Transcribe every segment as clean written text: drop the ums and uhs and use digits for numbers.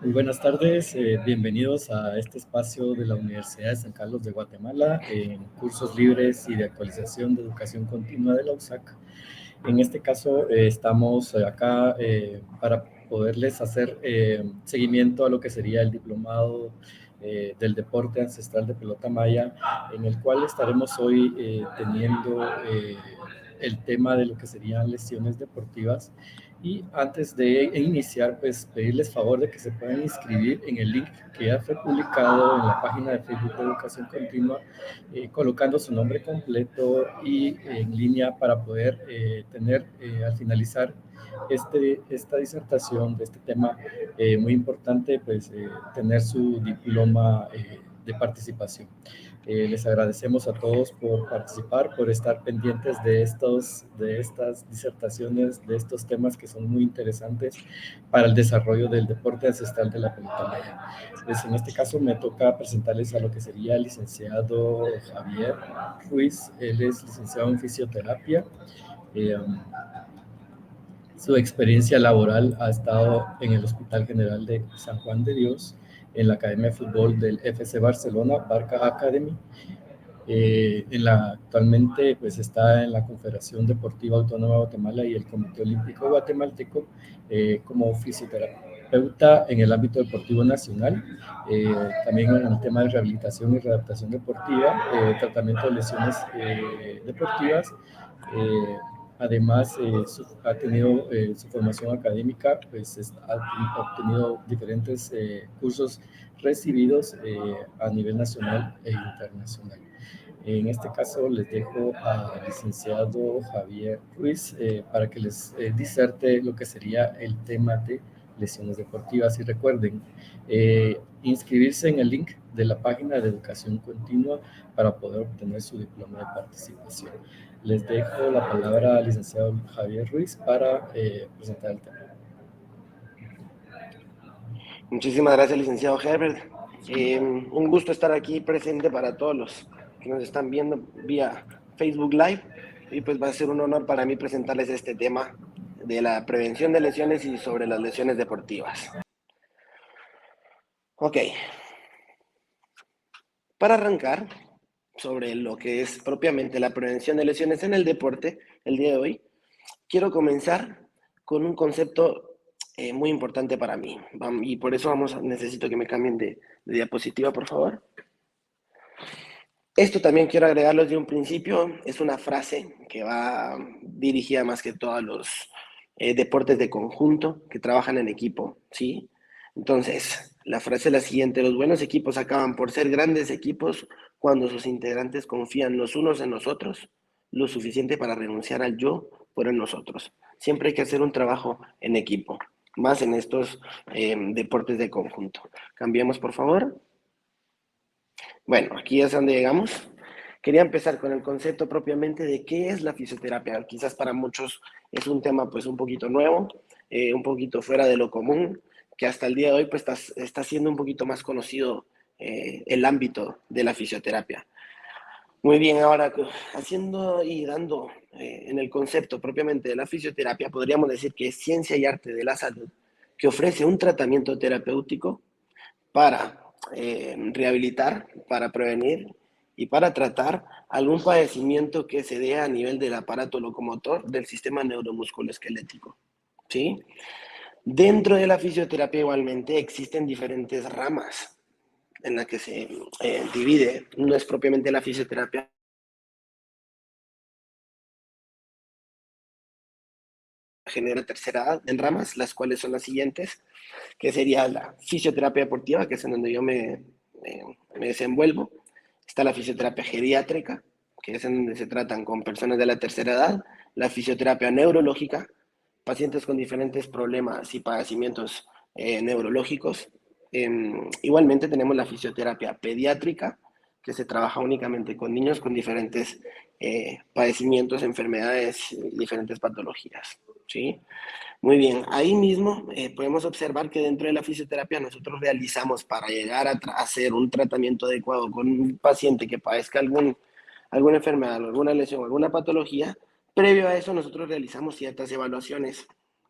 Muy buenas tardes, bienvenidos a este espacio de la Universidad de San Carlos de Guatemala en cursos libres y de actualización de educación continua de la USAC. En este caso, estamos acá para poderles hacer seguimiento a lo que sería el diplomado del deporte ancestral de pelota maya, en el cual estaremos hoy teniendo el tema de lo que serían lesiones deportivas. Y antes de iniciar, pues pedirles favor de que se puedan inscribir en el link que ya fue publicado en la página de Facebook de Educación Continua, colocando su nombre completo y en línea para poder tener al finalizar esta disertación de este tema muy importante, pues tener su diploma de participación. Les agradecemos a todos por participar, por estar pendientes de estas disertaciones, de estos temas que son muy interesantes para el desarrollo del deporte ancestral de la pelota maya. Pues en este caso me toca presentarles a lo que sería el licenciado Javier Ruiz. Él es licenciado en fisioterapia. Eh, Su experiencia laboral ha estado en el Hospital General de San Juan de Dios, en la Academia de Fútbol del FC Barcelona, Barca Academy. Actualmente pues está en la Confederación Deportiva Autónoma de Guatemala y el Comité Olímpico Guatemalteco como fisioterapeuta en el ámbito deportivo nacional, también en el tema de rehabilitación y readaptación deportiva, tratamiento de lesiones deportivas. Además, ha tenido su formación académica, pues ha obtenido diferentes cursos recibidos a nivel nacional e internacional. En este caso les dejo al licenciado Javier Ruiz para que les diserte lo que sería el tema de lesiones deportivas. Y recuerden, inscribirse en el link de la página de Educación Continua para poder obtener su diploma de participación. Les dejo la palabra al licenciado Javier Ruiz para presentar el tema. Muchísimas gracias, licenciado Herbert. Un gusto estar aquí presente para todos los que nos están viendo vía Facebook Live. Y pues va a ser un honor para mí presentarles este tema de la prevención de lesiones y sobre las lesiones deportivas. Ok. Para arrancar sobre lo que es propiamente la prevención de lesiones en el deporte, el día de hoy, quiero comenzar con un concepto muy importante para mí. Y por eso necesito que me cambien de diapositiva, por favor. Esto también quiero agregarlo desde un principio. Es una frase que va dirigida más que todo a los deportes de conjunto que trabajan en equipo, ¿sí? Entonces, la frase es la siguiente: los buenos equipos acaban por ser grandes equipos cuando sus integrantes confían los unos en los otros lo suficiente para renunciar al yo por el nosotros. Siempre hay que hacer un trabajo en equipo, más en estos deportes de conjunto. Cambiemos, por favor. Bueno, aquí es donde llegamos. Quería empezar con el concepto propiamente de qué es la fisioterapia. Quizás para muchos es un tema pues un poquito nuevo, un poquito fuera de lo común, que hasta el día de hoy pues está siendo un poquito más conocido el ámbito de la fisioterapia. Muy bien, ahora haciendo y dando en el concepto propiamente de la fisioterapia, podríamos decir que es ciencia y arte de la salud que ofrece un tratamiento terapéutico para rehabilitar, para prevenir y para tratar algún padecimiento que se dé a nivel del aparato locomotor del sistema neuromusculoesquelético, ¿sí? Dentro de la fisioterapia igualmente existen diferentes ramas en las que se divide. No es propiamente la fisioterapia genera tercera edad en ramas, las cuales son las siguientes, que sería la fisioterapia deportiva, que es en donde yo me desenvuelvo. Está la fisioterapia geriátrica, que es en donde se tratan con personas de la tercera edad. La fisioterapia neurológica, pacientes con diferentes problemas y padecimientos neurológicos. Igualmente tenemos la fisioterapia pediátrica, que se trabaja únicamente con niños con diferentes padecimientos, enfermedades, diferentes patologías, ¿sí? Muy bien, ahí mismo podemos observar que dentro de la fisioterapia nosotros realizamos para llegar a hacer un tratamiento adecuado con un paciente que padezca alguna enfermedad, alguna lesión, alguna patología. Previo a eso nosotros realizamos ciertas evaluaciones,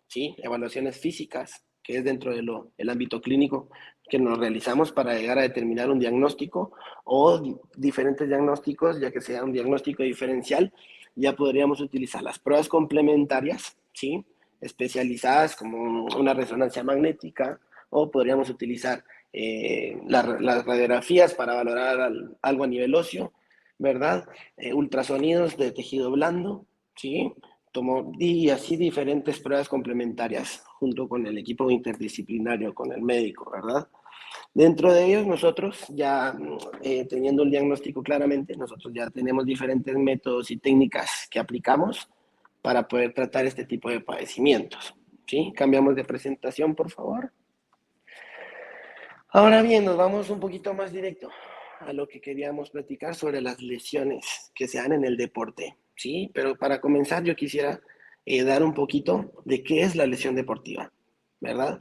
¿sí? Evaluaciones físicas, que es dentro del ámbito clínico que nos realizamos para llegar a determinar un diagnóstico o diferentes diagnósticos, ya que sea un diagnóstico diferencial, ya podríamos utilizar las pruebas complementarias, ¿sí? Especializadas como una resonancia magnética, o podríamos utilizar las radiografías para valorar algo a nivel óseo, ¿verdad? Ultrasonidos de tejido blando, ¿sí? Y así diferentes pruebas complementarias junto con el equipo interdisciplinario, con el médico, ¿verdad? Dentro de ellos nosotros ya teniendo un diagnóstico claramente, nosotros ya tenemos diferentes métodos y técnicas que aplicamos para poder tratar este tipo de padecimientos, ¿sí? Cambiamos de presentación, por favor. Ahora bien, nos vamos un poquito más directo a lo que queríamos platicar sobre las lesiones que se dan en el deporte, ¿sí? Pero para comenzar yo quisiera dar un poquito de qué es la lesión deportiva, ¿verdad?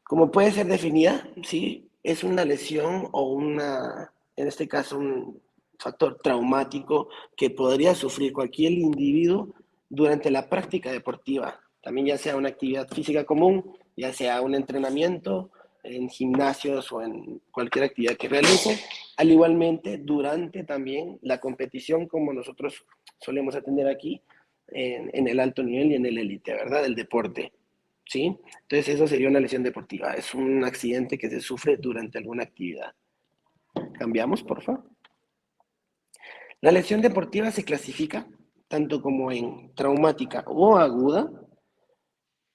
Como puede ser definida, ¿sí? Es una lesión o en este caso, un factor traumático que podría sufrir cualquier individuo durante la práctica deportiva, también ya sea una actividad física común, ya sea un entrenamiento en gimnasios o en cualquier actividad que realice, al igualmente durante también la competición como nosotros solemos atender aquí en el alto nivel y en el élite, ¿verdad? Del deporte, ¿sí? Entonces eso sería una lesión deportiva, es un accidente que se sufre durante alguna actividad. Cambiamos, por favor. La lesión deportiva se clasifica tanto como en traumática o aguda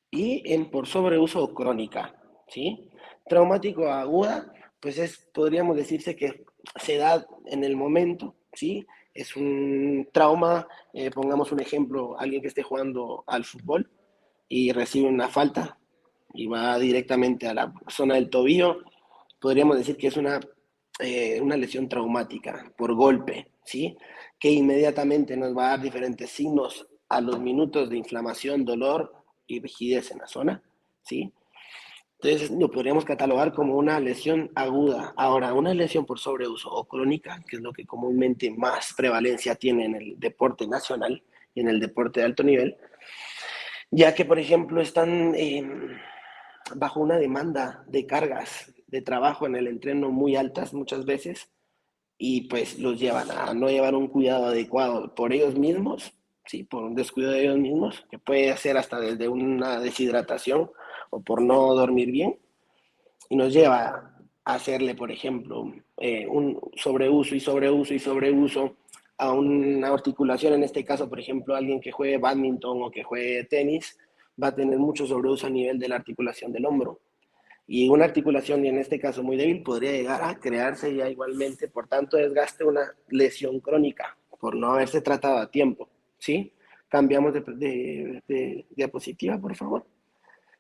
y en por sobreuso o crónica, ¿sí? Traumático o aguda, pues podríamos decirse que se da en el momento, ¿sí? Es un trauma, pongamos un ejemplo, alguien que esté jugando al fútbol y recibe una falta y va directamente a la zona del tobillo, podríamos decir que es una lesión traumática por golpe, ¿sí? Que inmediatamente nos va a dar diferentes signos a los minutos de inflamación, dolor y rigidez en la zona, ¿sí? Entonces lo podríamos catalogar como una lesión aguda. Ahora, una lesión por sobreuso o crónica, que es lo que comúnmente más prevalencia tiene en el deporte nacional y en el deporte de alto nivel, ya que, por ejemplo, están bajo una demanda de cargas de trabajo en el entreno muy altas muchas veces y pues los llevan a no llevar un cuidado adecuado por ellos mismos, ¿sí? Por un descuido de ellos mismos, que puede ser hasta desde una deshidratación o por no dormir bien, y nos lleva a hacerle, por ejemplo, un sobreuso y sobreuso y sobreuso a una articulación, en este caso, por ejemplo, alguien que juegue badminton o que juegue tenis, va a tener mucho sobreuso a nivel de la articulación del hombro. Y una articulación, y en este caso muy débil, podría llegar a crearse ya igualmente, por tanto desgaste, una lesión crónica, por no haberse tratado a tiempo, ¿sí? Cambiamos de diapositiva, por favor.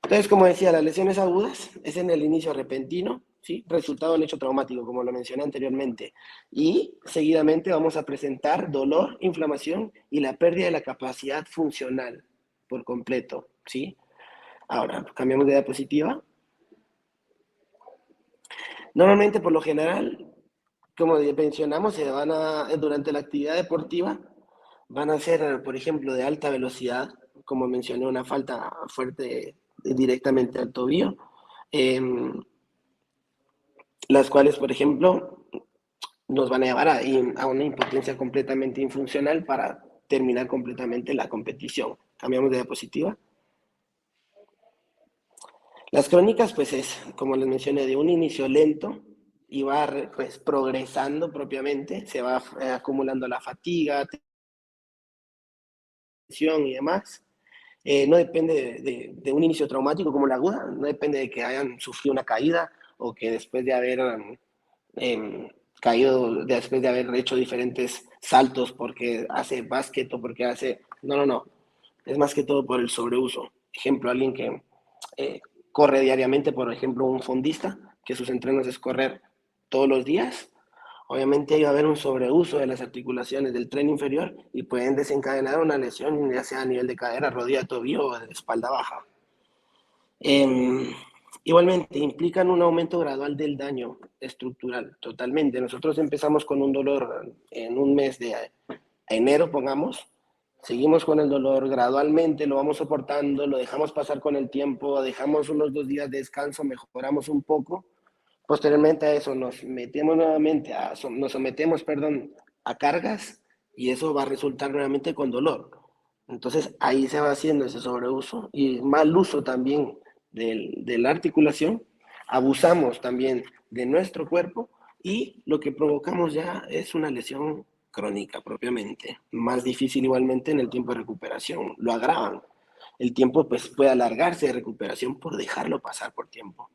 Entonces, como decía, las lesiones agudas es en el inicio repentino, ¿sí? Resultado de un hecho traumático, como lo mencioné anteriormente. Y seguidamente vamos a presentar dolor, inflamación y la pérdida de la capacidad funcional por completo, ¿sí? Ahora, cambiamos de diapositiva. Normalmente, por lo general, como mencionamos, durante la actividad deportiva van a ser, por ejemplo, de alta velocidad, como mencioné, una falta fuerte directamente al tobillo, eh, las cuales, por ejemplo, nos van a llevar a una impotencia completamente infuncional para terminar completamente la competición. Cambiamos de diapositiva. Las crónicas, pues es, como les mencioné, de un inicio lento y va pues progresando propiamente, se va acumulando la fatiga, tensión y demás. No depende de un inicio traumático como la aguda, no depende de que hayan sufrido una caída o que después de haber caído, después de haber hecho diferentes saltos porque hace básquet o porque hace... No, no, no. Es más que todo por el sobreuso. Ejemplo, alguien que corre diariamente, por ejemplo, un fondista, que sus entrenos es correr todos los días, obviamente ahí va a haber un sobreuso de las articulaciones del tren inferior y pueden desencadenar una lesión, ya sea a nivel de cadera, rodilla, tobillo o de espalda baja. Igualmente, implican un aumento gradual del daño estructural, totalmente. Nosotros empezamos con un dolor en un mes de enero, pongamos, Seguimos con el dolor gradualmente, lo vamos soportando, lo dejamos pasar con el tiempo, dejamos unos 2 días de descanso, mejoramos un poco. Posteriormente a eso nos metemos nuevamente, nos sometemos, perdón, a cargas y eso va a resultar nuevamente con dolor. Entonces ahí se va haciendo ese sobreuso y mal uso también de la articulación. Abusamos también de nuestro cuerpo y lo que provocamos ya es una lesión crónica propiamente. Más difícil igualmente en el tiempo de recuperación, lo agravan. El tiempo pues puede alargarse de recuperación por dejarlo pasar por tiempo,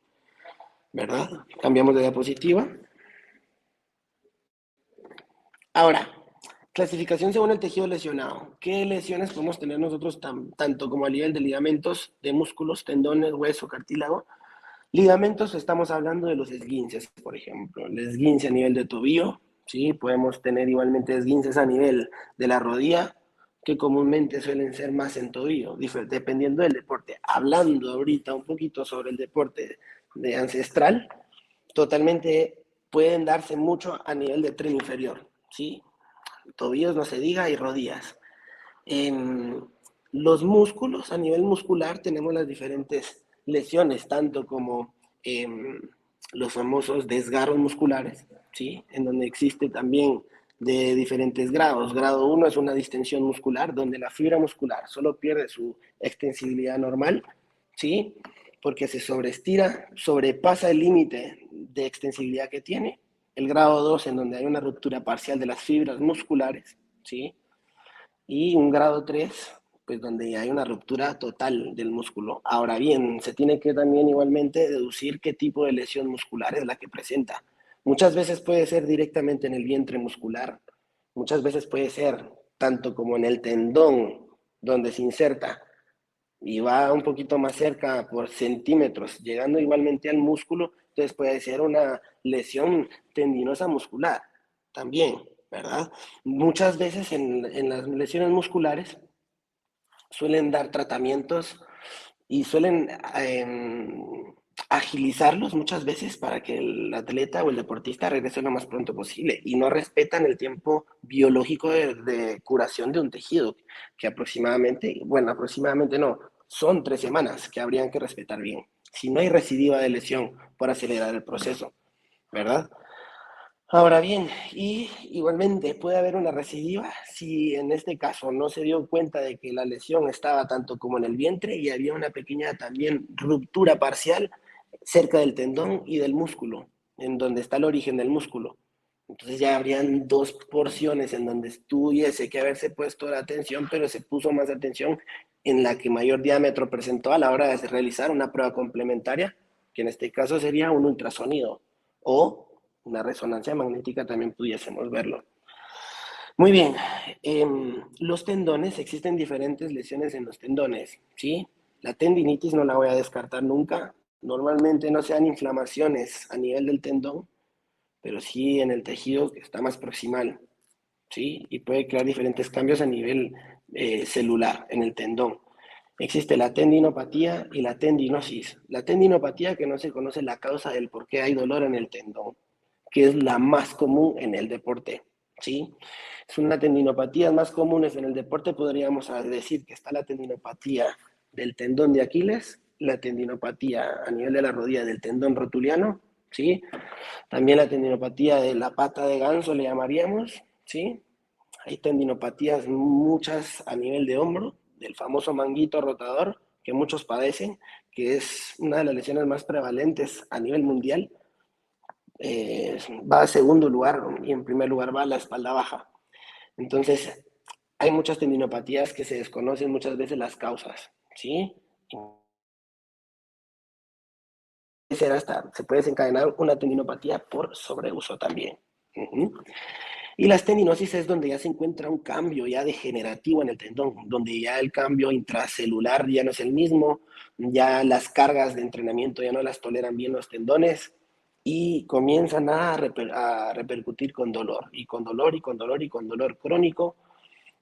¿verdad? Cambiamos de diapositiva. Ahora, clasificación según el tejido lesionado. ¿Qué lesiones podemos tener nosotros tanto como a nivel de ligamentos, de músculos, tendones, hueso, cartílago? Ligamentos, estamos hablando de los esguinces, por ejemplo. El esguince a nivel de tobillo, ¿sí? Podemos tener igualmente esguinces a nivel de la rodilla, que comúnmente suelen ser más en tobillo, dependiendo del deporte. Hablando ahorita un poquito sobre el deporte de ancestral, totalmente pueden darse mucho a nivel de tren inferior, ¿sí? Tobillos no se diga y rodillas. En los músculos, a nivel muscular, tenemos las diferentes lesiones, tanto como los famosos desgarros musculares, ¿sí? En donde existe también de diferentes grados. Grado 1 es una distensión muscular, donde la fibra muscular solo pierde su extensibilidad normal, ¿sí? Porque se sobreestira, sobrepasa el límite de extensibilidad que tiene. El grado 2, en donde hay una ruptura parcial de las fibras musculares, ¿sí? Y un grado 3 pues donde hay una ruptura total del músculo. Ahora bien, se tiene que también igualmente deducir qué tipo de lesión muscular es la que presenta. Muchas veces puede ser directamente en el vientre muscular, muchas veces puede ser tanto como en el tendón donde se inserta y va un poquito más cerca por centímetros, llegando igualmente al músculo, entonces puede ser una lesión tendinosa muscular también, ¿verdad? Muchas veces en las lesiones musculares suelen dar tratamientos y suelen agilizarlos muchas veces para que el atleta o el deportista regrese lo más pronto posible y no respetan el tiempo biológico de curación de un tejido, que aproximadamente, bueno, aproximadamente no, son 3 semanas que habrían que respetar bien. Si no hay recidiva de lesión por acelerar el proceso, ¿verdad? Ahora bien, y igualmente puede haber una recidiva si en este caso no se dio cuenta de que la lesión estaba tanto como en el vientre y había una pequeña también ruptura parcial cerca del tendón y del músculo, en donde está el origen del músculo. Entonces ya habrían dos porciones en donde tuviese que haberse puesto la atención, pero se puso más atención en la que mayor diámetro presentó a la hora de realizar una prueba complementaria, que en este caso sería un ultrasonido o una resonancia magnética también pudiésemos verlo. Muy bien, los tendones, existen diferentes lesiones en los tendones, ¿sí? La tendinitis no la voy a descartar nunca. Normalmente no sean inflamaciones a nivel del tendón, pero sí en el tejido que está más proximal, ¿sí? Y puede crear diferentes cambios a nivel celular en el tendón. Existe la tendinopatía y la tendinosis. La tendinopatía, que no se conoce la causa del por qué hay dolor en el tendón, que es la más común en el deporte, ¿sí? Es una tendinopatía más comunes en el deporte, podríamos decir que está la tendinopatía del tendón de Aquiles, la tendinopatía a nivel de la rodilla del tendón rotuliano, ¿sí? También la tendinopatía de la pata de ganso le llamaríamos, ¿sí? Hay tendinopatías muchas a nivel de hombro, del famoso manguito rotador que muchos padecen, que es una de las lesiones más prevalentes a nivel mundial. Va a segundo lugar y en primer lugar va la espalda baja. Entonces, hay muchas tendinopatías que se desconocen muchas veces las causas, ¿sí? Se puede desencadenar una tendinopatía por sobreuso también. Y la tendinosis es donde ya se encuentra un cambio ya degenerativo en el tendón, donde ya el cambio intracelular ya no es el mismo, ya las cargas de entrenamiento ya no las toleran bien los tendones y comienzan a repercutir con dolor, y con dolor, y con dolor, y con dolor crónico,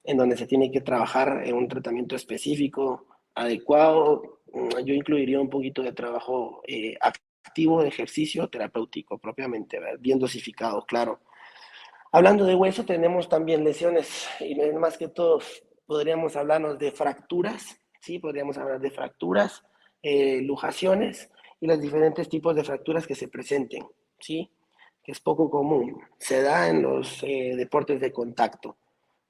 en donde se tiene que trabajar en un tratamiento específico, adecuado. Yo incluiría un poquito de trabajo activo de ejercicio terapéutico propiamente, ¿verdad? Bien dosificado, claro. Hablando de hueso, tenemos también lesiones, y más que todo podríamos hablarnos de fracturas, ¿sí? Podríamos hablar de fracturas, luxaciones y los diferentes tipos de fracturas que se presenten, ¿sí? Que es poco común. Se da en los deportes de contacto.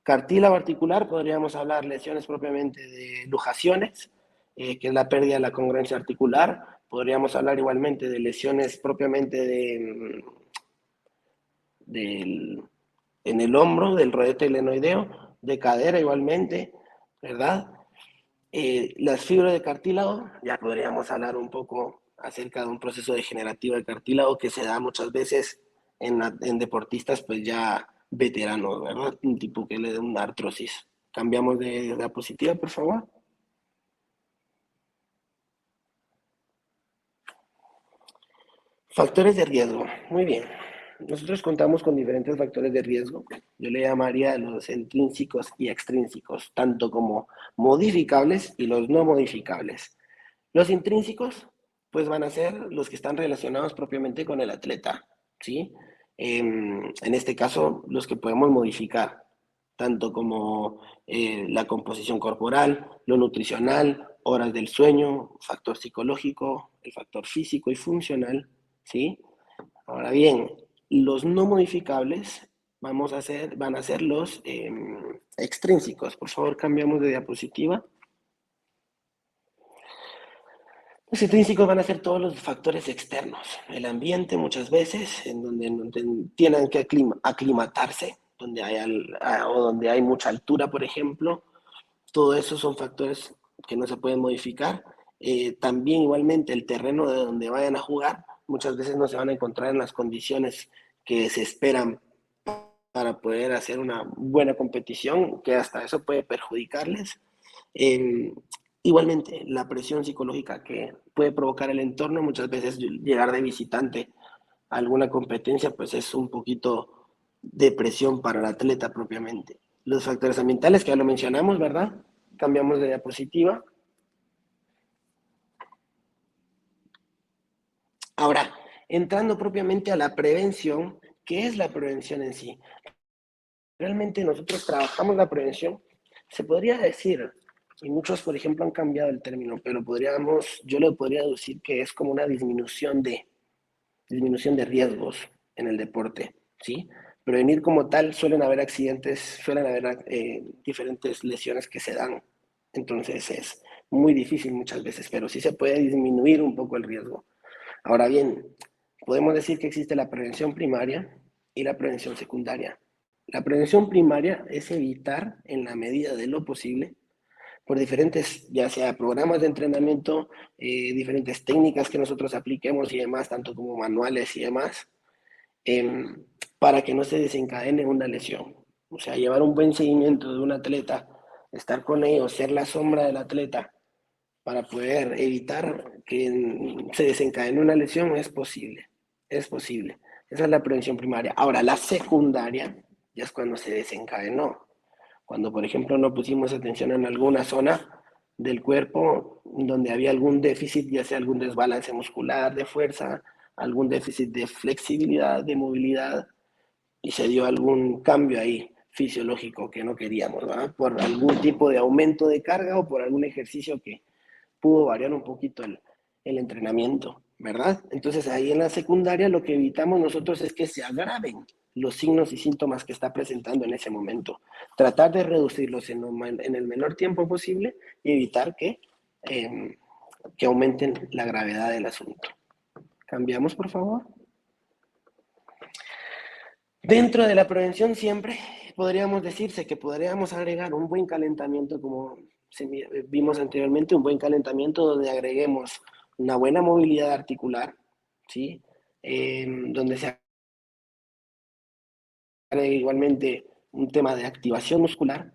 Cartílago articular, podríamos hablar lesiones propiamente de luxaciones, que es la pérdida de la congruencia articular. Podríamos hablar igualmente de lesiones propiamente en el hombro, del rodete glenoideo, de cadera igualmente, ¿verdad? Las fibras de cartílago, ya podríamos hablar un poco acerca de un proceso degenerativo de cartílago que se da muchas veces en deportistas pues ya veteranos, ¿verdad? Un tipo que le da una artrosis. Cambiamos de diapositiva, por favor. Factores de riesgo. Muy bien. Nosotros contamos con diferentes factores de riesgo. Yo le llamaría los intrínsecos y extrínsecos, tanto como modificables y los no modificables. Los intrínsecos, pues van a ser los que están relacionados propiamente con el atleta, ¿sí? En este caso, los que podemos modificar, tanto como la composición corporal, lo nutricional, horas del sueño, factor psicológico, el factor físico y funcional, ¿sí? Ahora bien, los no modificables van a ser los extrínsecos. Por favor, cambiamos de diapositiva. Los intrínsecos van a ser todos los factores externos, el ambiente muchas veces, en donde tienen que aclimatarse, o donde hay mucha altura, por ejemplo. Todo eso son factores que no se pueden modificar. También igualmente el terreno de donde vayan a jugar, muchas veces no se van a encontrar en las condiciones que se esperan para poder hacer una buena competición, que hasta eso puede perjudicarles. Eh, Igualmente, la presión psicológica que puede provocar el entorno, muchas veces llegar de visitante a alguna competencia, pues es un poquito de presión para el atleta propiamente. Los factores ambientales, que ya lo mencionamos, ¿verdad? Cambiamos de diapositiva. Ahora, entrando propiamente a la prevención, ¿qué es la prevención en sí? Realmente nosotros trabajamos la prevención, se podría decir, y muchos, por ejemplo, han cambiado el término, pero yo lo podría decir que es como una disminución de riesgos en el deporte, ¿sí? Prevenir como tal, suelen haber accidentes, suelen haber diferentes lesiones que se dan, entonces es muy difícil muchas veces, pero sí se puede disminuir un poco el riesgo. Ahora bien, podemos decir que existe la prevención primaria y la prevención secundaria. La prevención primaria es evitar, en la medida de lo posible, por diferentes, ya sea programas de entrenamiento, diferentes técnicas que nosotros apliquemos y demás, tanto como manuales y demás, eh, para que no se desencadene una lesión. O sea, llevar un buen seguimiento de un atleta, estar con ellos, ser la sombra del atleta, para poder evitar que se desencadene una lesión es posible. Es posible. Esa es la prevención primaria. Ahora, la secundaria ya es cuando se desencadenó. Cuando, por ejemplo, no pusimos atención en alguna zona del cuerpo donde había algún déficit, ya sea algún desbalance muscular, de fuerza, algún déficit de flexibilidad, de movilidad, y se dio algún cambio ahí fisiológico que no queríamos, ¿verdad? Por algún tipo de aumento de carga o por algún ejercicio que pudo variar un poquito el entrenamiento, ¿verdad? Entonces ahí en la secundaria lo que evitamos nosotros es que se agraven los signos y síntomas que está presentando en ese momento. Tratar de reducirlos en el menor tiempo posible y evitar que aumenten la gravedad del asunto. Cambiamos, por favor. Dentro de la prevención siempre podríamos decirse que podríamos agregar un buen calentamiento, como vimos anteriormente, un buen calentamiento donde agreguemos una buena movilidad articular, ¿sí? Donde se agregue igualmente un tema de activación muscular,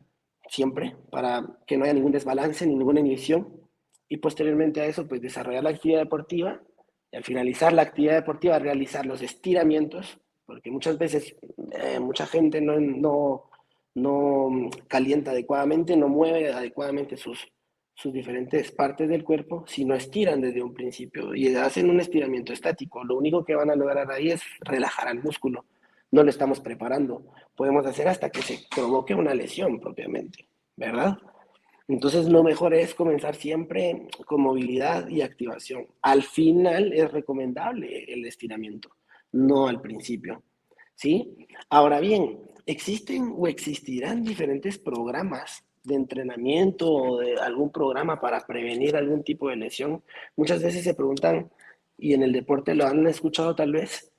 siempre, para que no haya ningún desbalance ni ninguna inhibición. Y posteriormente a eso, pues desarrollar la actividad deportiva y al finalizar la actividad deportiva realizar los estiramientos, porque muchas veces mucha gente no calienta adecuadamente, no mueve adecuadamente sus diferentes partes del cuerpo si no estiran desde un principio y hacen un estiramiento estático. Lo único que van a lograr ahí es relajar al músculo. No lo estamos preparando. Podemos hacer hasta que se provoque una lesión propiamente, ¿verdad? Entonces, lo mejor es comenzar siempre con movilidad y activación. Al final es recomendable el estiramiento, no al principio, ¿sí? Ahora bien, existen o existirán diferentes programas de entrenamiento o de algún programa para prevenir algún tipo de lesión. Muchas veces se preguntan, y en el deporte lo han escuchado tal vez,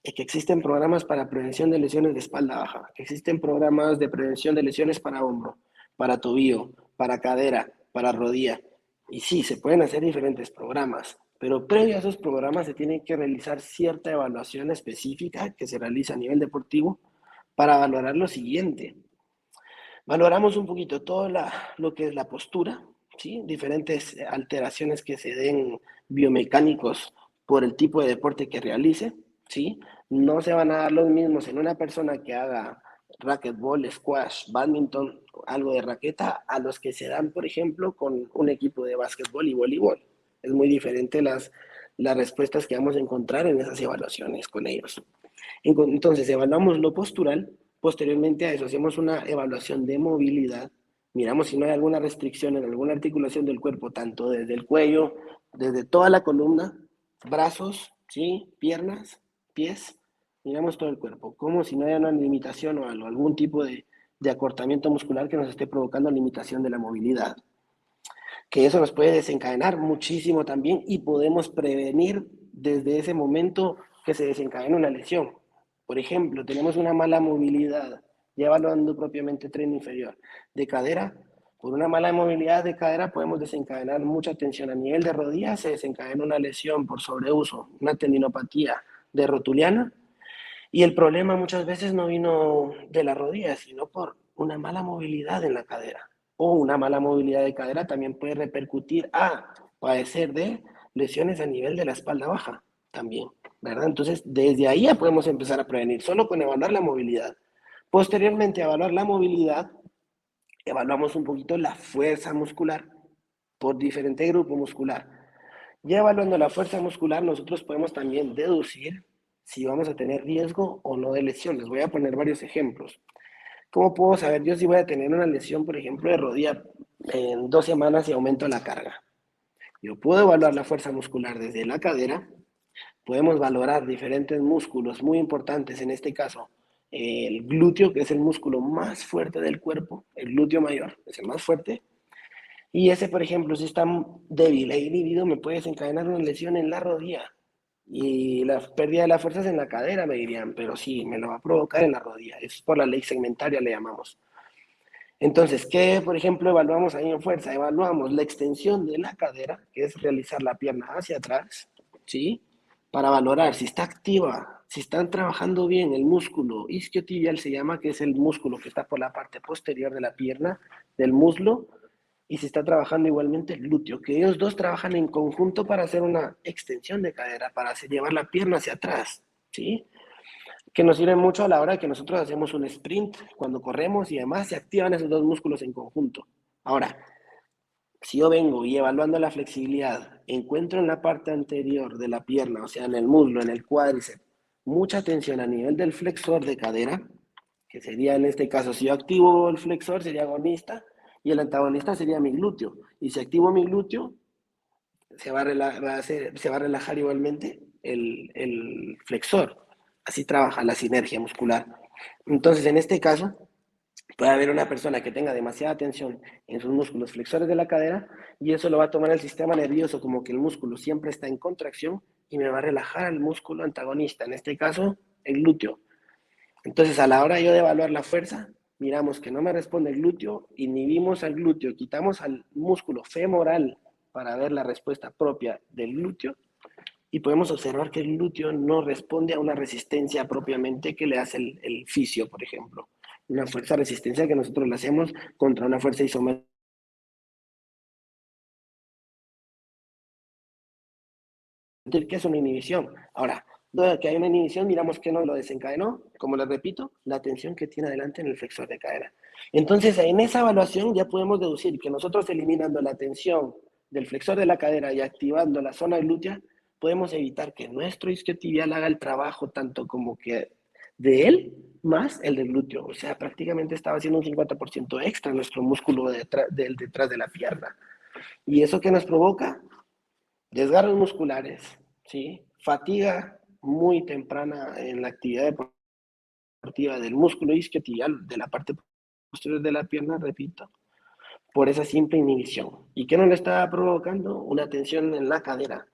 que existen programas para prevención de lesiones de espalda baja, que existen programas de prevención de lesiones para hombro, para tobillo, para cadera, para rodilla. Y sí, se pueden hacer diferentes programas, pero previo a esos programas se tiene que realizar cierta evaluación específica que se realiza a nivel deportivo para valorar lo siguiente. Valoramos un poquito todo lo que es la postura, ¿sí? Diferentes alteraciones que se den biomecánicos por el tipo de deporte que realice, ¿sí? No se van a dar los mismos en una persona que haga racquetball, squash, badminton, algo de raqueta, a los que se dan, por ejemplo, con un equipo de básquetbol y voleibol. Es muy diferente las respuestas que vamos a encontrar en esas evaluaciones con ellos. Entonces, evaluamos lo postural, posteriormente a eso hacemos una evaluación de movilidad, miramos si no hay alguna restricción en alguna articulación del cuerpo, tanto desde el cuello, desde toda la columna, brazos, ¿sí? Piernas, pies, miramos todo el cuerpo, como si no haya una limitación o algo, algún tipo de acortamiento muscular que nos esté provocando limitación de la movilidad, que eso nos puede desencadenar muchísimo también y podemos prevenir desde ese momento que se desencadena una lesión. Por ejemplo, tenemos una mala movilidad, ya evaluando propiamente tren inferior, de cadera. Por una mala movilidad de cadera podemos desencadenar mucha tensión a nivel de rodilla, se desencadena una lesión por sobreuso, una tendinopatía de rotuliana, y el problema muchas veces no vino de la rodilla, sino por una mala movilidad en la cadera. O una mala movilidad de cadera también puede repercutir a padecer de lesiones a nivel de la espalda baja también, ¿verdad? Entonces, desde ahí ya podemos empezar a prevenir, solo con evaluar la movilidad. Posteriormente a evaluar la movilidad, evaluamos un poquito la fuerza muscular por diferente grupo muscular. Ya evaluando la fuerza muscular, nosotros podemos también deducir si vamos a tener riesgo o no de lesión. Les voy a poner varios ejemplos. ¿Cómo puedo saber yo si voy a tener una lesión, por ejemplo, de rodilla en 2 semanas y aumento la carga? Yo puedo evaluar la fuerza muscular desde la cadera, podemos valorar diferentes músculos muy importantes, en este caso, el glúteo, que es el músculo más fuerte del cuerpo, el glúteo mayor, es el más fuerte, y ese, por ejemplo, si está débil e inhibido, me puede desencadenar una lesión en la rodilla. Y la pérdida de las fuerzas en la cadera, me dirían, pero sí, me lo va a provocar en la rodilla. Es por la ley segmentaria, le llamamos. Entonces, ¿qué, por ejemplo, evaluamos ahí en fuerza? Evaluamos la extensión de la cadera, que es realizar la pierna hacia atrás, ¿sí? Para valorar si está activa, si están trabajando bien el músculo isquiotibial, se llama, que es el músculo que está por la parte posterior de la pierna, del muslo, y se está trabajando igualmente el glúteo, que ellos dos trabajan en conjunto para hacer una extensión de cadera, para hacer llevar la pierna hacia atrás, ¿sí? Que nos sirve mucho a la hora de que nosotros hacemos un sprint, cuando corremos y demás, se activan esos dos músculos en conjunto. Ahora, si yo vengo y evaluando la flexibilidad, encuentro en la parte anterior de la pierna, o sea, en el muslo, en el cuádriceps, mucha tensión a nivel del flexor de cadera, que sería en este caso, si yo activo el flexor, sería agonista, y el antagonista sería mi glúteo. Y si activo mi glúteo, se va a relajar igualmente el flexor. Así trabaja la sinergia muscular. Entonces, en este caso, puede haber una persona que tenga demasiada tensión en sus músculos flexores de la cadera y eso lo va a tomar el sistema nervioso como que el músculo siempre está en contracción y me va a relajar al músculo antagonista, en este caso, el glúteo. Entonces, a la hora yo de evaluar la fuerza, miramos que no me responde el glúteo, inhibimos al glúteo, quitamos al músculo femoral para ver la respuesta propia del glúteo y podemos observar que el glúteo no responde a una resistencia propiamente que le hace el fisio, por ejemplo. Una fuerza resistencia que nosotros le hacemos contra una fuerza isométrica, que es una inhibición. Ahora, que hay una inhibición, miramos que no lo desencadenó, como les repito, la tensión que tiene adelante en el flexor de cadera. Entonces, en esa evaluación ya podemos deducir que nosotros eliminando la tensión del flexor de la cadera y activando la zona glútea, podemos evitar que nuestro isquiotibial haga el trabajo tanto como que de él, más el del glúteo. O sea, prácticamente estaba haciendo un 50% extra nuestro músculo detrás de la pierna. ¿Y eso qué nos provoca? Desgarros musculares, ¿sí? Fatiga muy temprana en la actividad deportiva del músculo isquiotibial, de la parte posterior de la pierna, repito, por esa simple inhibición. ¿Y qué nos le estaba provocando? Una tensión en la cadera.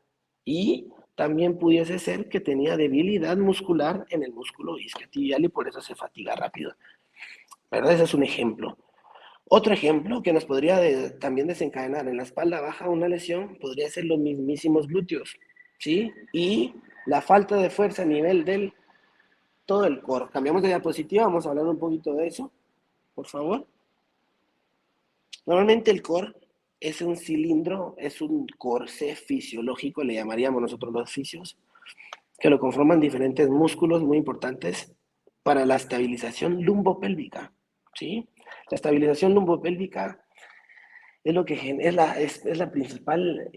Y también pudiese ser que tenía debilidad muscular en el músculo isquiotibial y por eso se fatiga rápido. ¿Verdad? Ese es un ejemplo. Otro ejemplo que nos podría también desencadenar en la espalda baja una lesión podría ser los mismísimos glúteos, ¿sí? Y la falta de fuerza a nivel del todo el core. Cambiamos de diapositiva, vamos a hablar un poquito de eso, por favor. Normalmente el core es un cilindro, es un corsé fisiológico, le llamaríamos nosotros los fisios, que lo conforman diferentes músculos muy importantes para la estabilización lumbopélvica, ¿sí? La estabilización lumbopélvica es lo que es la principal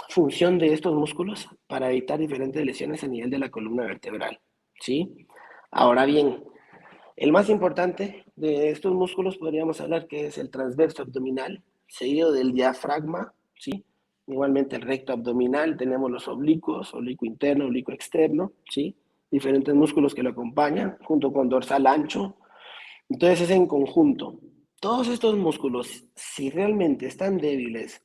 función de estos músculos para evitar diferentes lesiones a nivel de la columna vertebral, ¿sí? Ahora bien, el más importante de estos músculos podríamos hablar que es el transverso abdominal, seguido del diafragma, ¿sí? Igualmente el recto abdominal, tenemos los oblicuos, oblicuo interno, oblicuo externo, ¿sí? Diferentes músculos que lo acompañan, junto con dorsal ancho. Entonces es en conjunto. Todos estos músculos, si realmente están débiles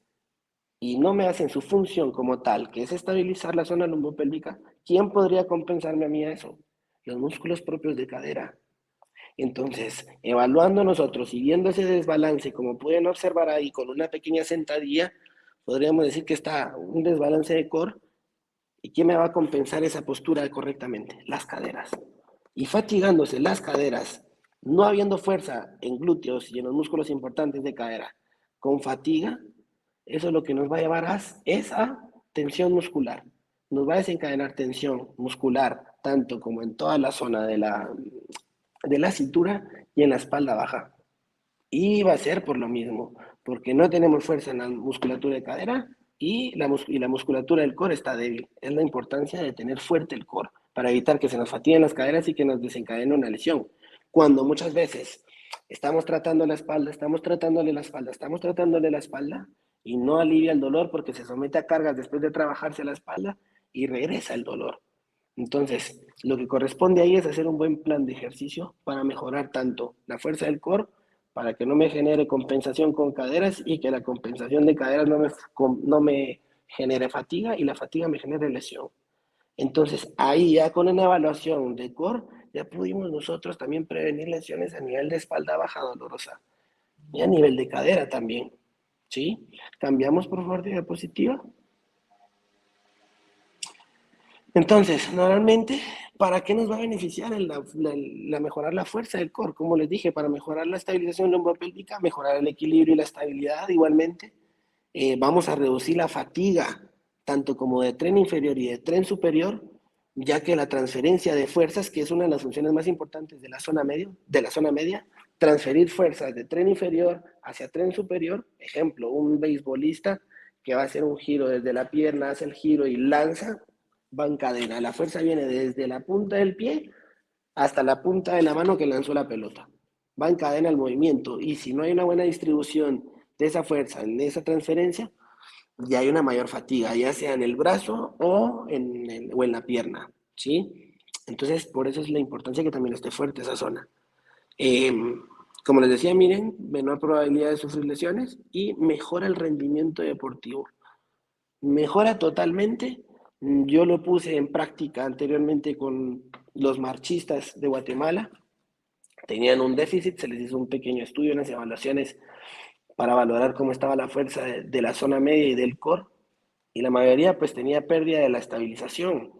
y no me hacen su función como tal, que es estabilizar la zona lumbopélvica, ¿quién podría compensarme a mí eso? Los músculos propios de cadera. Entonces, evaluando nosotros y viendo ese desbalance, como pueden observar ahí con una pequeña sentadilla, podríamos decir que está un desbalance de core. ¿Y quién me va a compensar esa postura correctamente? Las caderas. Y fatigándose las caderas, no habiendo fuerza en glúteos y en los músculos importantes de cadera, con fatiga, eso lo que nos va a llevar es a tensión muscular. Nos va a desencadenar tensión muscular, tanto como en toda la zona de la cintura y en la espalda baja. Y va a ser por lo mismo, porque no tenemos fuerza en la musculatura de cadera y la musculatura del core está débil. Es la importancia de tener fuerte el core para evitar que se nos fatiguen las caderas y que nos desencadene una lesión. Cuando muchas veces estamos tratando la espalda, estamos tratándole la espalda, estamos tratándole la espalda y no alivia el dolor porque se somete a cargas después de trabajarse la espalda y regresa el dolor. Entonces, lo que corresponde ahí es hacer un buen plan de ejercicio para mejorar tanto la fuerza del core, para que no me genere compensación con caderas y que la compensación de caderas no me genere fatiga y la fatiga me genere lesión. Entonces, ahí ya con una evaluación de core, ya pudimos nosotros también prevenir lesiones a nivel de espalda baja dolorosa y a nivel de cadera también. ¿Sí? Cambiamos por favor de diapositiva. Entonces, normalmente, ¿para qué nos va a beneficiar mejorar la fuerza del core? Como les dije, para mejorar la estabilización lumbopélvica, mejorar el equilibrio y la estabilidad igualmente. Vamos a reducir la fatiga, tanto como de tren inferior y de tren superior, ya que la transferencia de fuerzas, que es una de las funciones más importantes de la zona media, transferir fuerzas de tren inferior hacia tren superior, ejemplo, un beisbolista que va a hacer un giro desde la pierna, hace el giro y lanza, va en cadena. La fuerza viene desde la punta del pie hasta la punta de la mano que lanzó la pelota. Va en cadena el movimiento y si no hay una buena distribución de esa fuerza en esa transferencia, ya hay una mayor fatiga, ya sea en el brazo o en la pierna, ¿sí? Entonces, por eso es la importancia que también esté fuerte esa zona. Eh, Como les decía, miren, menor probabilidad de sufrir lesiones y mejora el rendimiento deportivo. Mejora totalmente. Yo lo puse en práctica anteriormente con los marchistas de Guatemala. Tenían un déficit, se les hizo un pequeño estudio, unas evaluaciones para valorar cómo estaba la fuerza de la zona media y del core. Y la mayoría pues tenía pérdida de la estabilización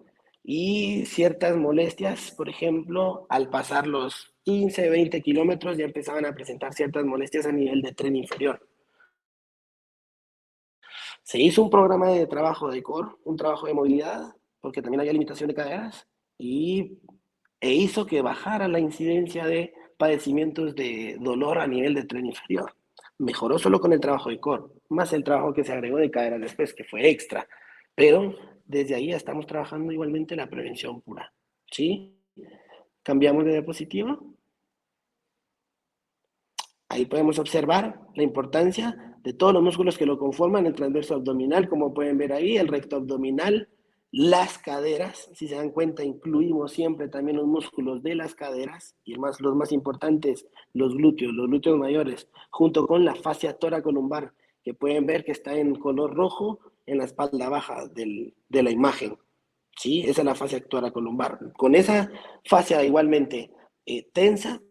y ciertas molestias, por ejemplo, al pasar los 15, 20 kilómetros ya empezaban a presentar ciertas molestias a nivel de tren inferior. Se hizo un programa de trabajo de core, un trabajo de movilidad, porque también había limitación de caderas, e hizo que bajara la incidencia de padecimientos de dolor a nivel de tren inferior. Mejoró solo con el trabajo de core, más el trabajo que se agregó de caderas después, que fue extra. Pero desde ahí ya estamos trabajando igualmente la prevención pura, ¿sí? Cambiamos de diapositiva. Ahí podemos observar la importancia de todos los músculos que lo conforman, el transverso abdominal, como pueden ver ahí, el recto abdominal, las caderas. Si se dan cuenta, incluimos siempre también los músculos de las caderas, y más, los más importantes, los glúteos mayores, junto con la fascia toracolumbar, que pueden ver que está en color rojo en la espalda baja de la imagen. ¿Sí? Esa es la fascia toracolumbar. Con esa fascia igualmente tensa,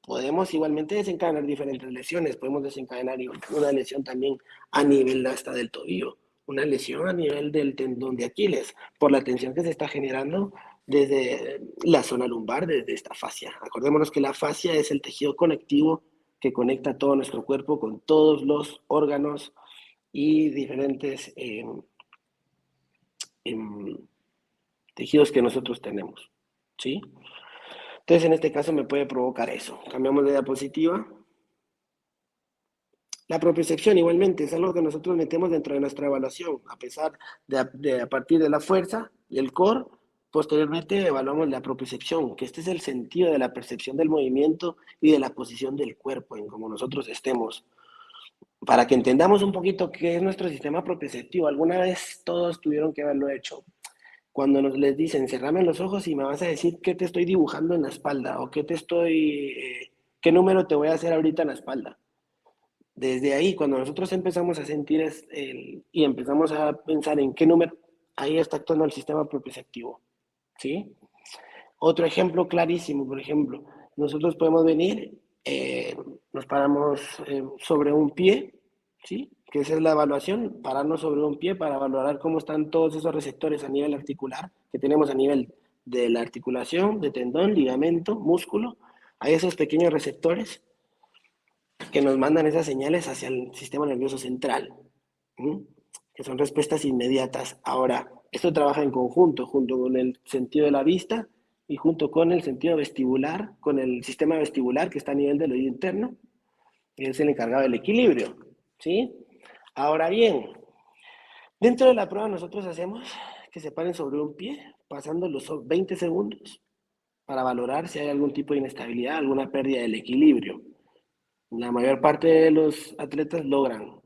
podemos igualmente desencadenar diferentes lesiones. Podemos desencadenar una lesión también a nivel hasta del tobillo, una lesión a nivel del tendón de Aquiles, por la tensión que se está generando desde la zona lumbar, desde esta fascia. Acordémonos que la fascia es el tejido conectivo que conecta todo nuestro cuerpo con todos los órganos y diferentes tejidos que nosotros tenemos, ¿sí? Entonces, en este caso me puede provocar eso. Cambiamos de diapositiva. La propiocepción igualmente es algo que nosotros metemos dentro de nuestra evaluación, a pesar de a partir de la fuerza y el core, posteriormente evaluamos la propiocepción, que este es el sentido de la percepción del movimiento y de la posición del cuerpo en como nosotros estemos. Para que entendamos un poquito qué es nuestro sistema propioceptivo, alguna vez todos tuvieron que haberlo hecho. Cuando les dicen, cerrame los ojos y me vas a decir qué te estoy dibujando en la espalda o qué número te voy a hacer ahorita en la espalda. Desde ahí, cuando nosotros empezamos a sentir y empezamos a pensar en qué número, ahí está actuando el sistema propioceptivo, ¿sí? Otro ejemplo clarísimo, por ejemplo, nosotros podemos venir, nos paramos sobre un pie, ¿sí? Que esa es la evaluación, pararnos sobre un pie para valorar cómo están todos esos receptores a nivel articular que tenemos a nivel de la articulación, de tendón, ligamento, músculo. Hay esos pequeños receptores que nos mandan esas señales hacia el sistema nervioso central, ¿sí? Que son respuestas inmediatas. Ahora, esto trabaja en conjunto, junto con el sentido de la vista y junto con el sentido vestibular, con el sistema vestibular que está a nivel del oído interno, que es el encargado del equilibrio, ¿sí? Ahora bien, dentro de la prueba nosotros hacemos que se paren sobre un pie, pasando los 20 segundos para valorar si hay algún tipo de inestabilidad, alguna pérdida del equilibrio. La mayor parte de los atletas logran